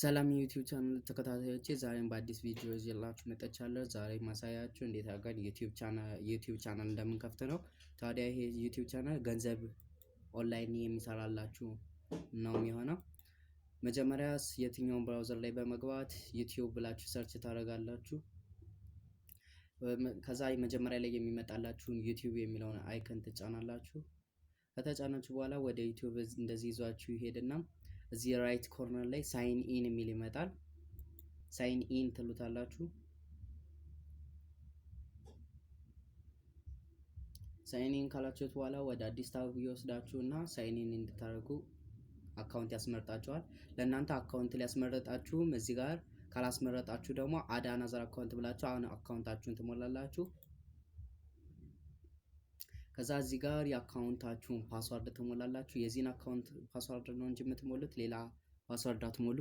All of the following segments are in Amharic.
ሰላም የዩቲዩብ ቻናል ተከታታዮቼ ዛሬም በአዲስ ቪዲዮ ይዤላችሁ መጥቻለሁ። ዛሬ ማሳያችሁ እንዴት አድርገን ዩቲዩብ ቻናል እንደምንከፍት ነው። ታዲያ ይሄ ዩቲዩብ ቻናል ገንዘብ ኦንላይን የሚሰራላችሁ ነው የሚሆነው። መጀመሪያ የትኛውን ብራውዘር ላይ በመግባት ዩቲዩብ ብላችሁ ሰርች ታደርጋላችሁ። ከዛ መጀመሪያ ላይ የሚመጣላችሁን ዩቲዩብ የሚለውን አይከን ትጫናላችሁ። ከተጫናችሁ በኋላ ወደ ዩቲዩብ እንደዚህ ይዟችሁ ይሄድና እዚህ ራይት ኮርነር ላይ ሳይን ኢን የሚል ይመጣል። ሳይን ኢን ትሉታላችሁ። ሳይን ኢን ካላችሁት በኋላ ወደ አዲስ ታብ ይወስዳችሁና ሳይን ኢን እንድታደርጉ አካውንት ያስመርጣችኋል። ለእናንተ አካውንት ሊያስመርጣችሁም እዚህ ጋር ካላስመረጣችሁ ደግሞ አድ አናዘር አካውንት ብላችሁ አሁን አካውንታችሁን ትሞላላችሁ። ከዛ እዚህ ጋር የአካውንታችሁን ፓስወርድ ትሞላላችሁ። የዚህን አካውንት ፓስወርድ ነው እንጂ የምትሞሉት ሌላ ፓስወርድ አትሞሉ።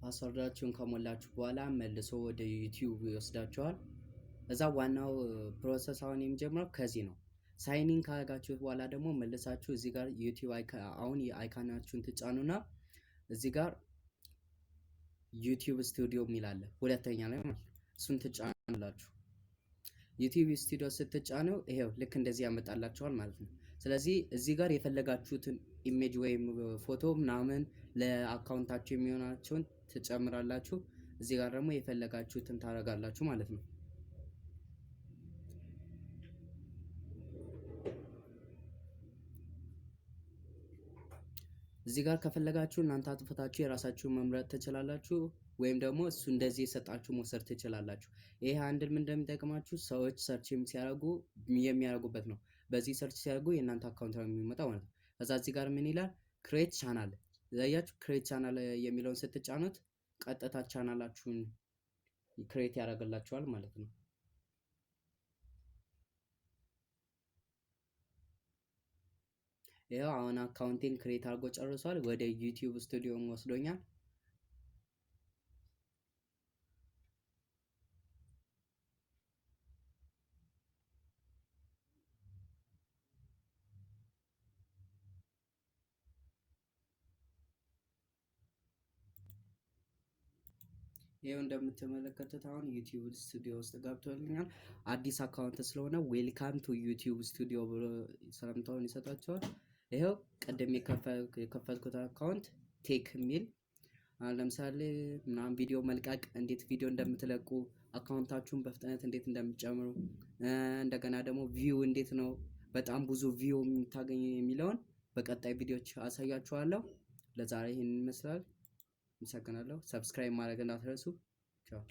ፓስወርዳችሁን ከሞላችሁ በኋላ መልሶ ወደ ዩቲዩብ ይወስዳችኋል። እዛ ዋናው ፕሮሰስ አሁን የሚጀምረው ከዚህ ነው። ሳይኒን ካደረጋችሁት በኋላ ደግሞ መልሳችሁ እዚህ ጋር ዩቲዩብ አሁን የአይካናችሁን ትጫኑና እዚህ ጋር ዩቲዩብ ስቱዲዮ የሚል አለ ሁለተኛ ላይ ማለት ነው። እሱን ትጫናላችሁ። ዩቲዩብ ስቱዲዮ ስትጫኑ ይሄው ልክ እንደዚህ ያመጣላችኋል ማለት ነው። ስለዚህ እዚህ ጋር የፈለጋችሁትን ኢሜጅ ወይም ፎቶ ምናምን ለአካውንታችሁ የሚሆናችሁን ትጨምራላችሁ። እዚህ ጋር ደግሞ የፈለጋችሁትን ታደርጋላችሁ ማለት ነው። እዚህ ጋር ከፈለጋችሁ እናንተ አጥፍታችሁ የራሳችሁን መምረጥ ትችላላችሁ፣ ወይም ደግሞ እሱ እንደዚህ የሰጣችሁ መውሰድ ትችላላችሁ። ይሄ ሃንድል ምን እንደሚጠቅማችሁ ሰዎች ሰርች ሲያደርጉ የሚያደርጉበት ነው። በዚህ ሰርች ሲያደርጉ የእናንተ አካውንት ነው የሚመጣው ማለት ነው። ከዛ እዚህ ጋር ምን ይላል? ክሬት ቻናል ያያችሁ። ክሬት ቻናል የሚለውን ስትጫኑት ቀጥታ ቻናላችሁን ክሬት ያደርግላችኋል ማለት ነው። ይሄው አሁን አካውንቲንግ ክሬት አድርጎ ጨርሷል። ወደ ዩቲዩብ ስቱዲዮ ወስዶኛል። ይሄው እንደምትመለከቱት አሁን ዩቲዩብ ስቱዲዮ ውስጥ ገብቶልኛል። አዲስ አካውንት ስለሆነ ዌልካም ቱ ዩቲዩብ ስቱዲዮ ብሎ ሰላምታውን ይሰጣቸዋል። ይሄው ቅድም የከፈትኩት አካውንት ቴክ የሚል ለምሳሌ ምናምን ቪዲዮ መልቀቅ፣ እንዴት ቪዲዮ እንደምትለቁ፣ አካውንታችሁን በፍጥነት እንዴት እንደምትጨምሩ፣ እንደገና ደግሞ ቪው እንዴት ነው በጣም ብዙ ቪው የምታገኙ የሚለውን በቀጣይ ቪዲዮዎች አሳያችኋለሁ። ለዛሬ ይሄን ይመስላል። አመሰግናለሁ። ሰብስክራይብ ማድረግ እንዳትረሱ። ቻው።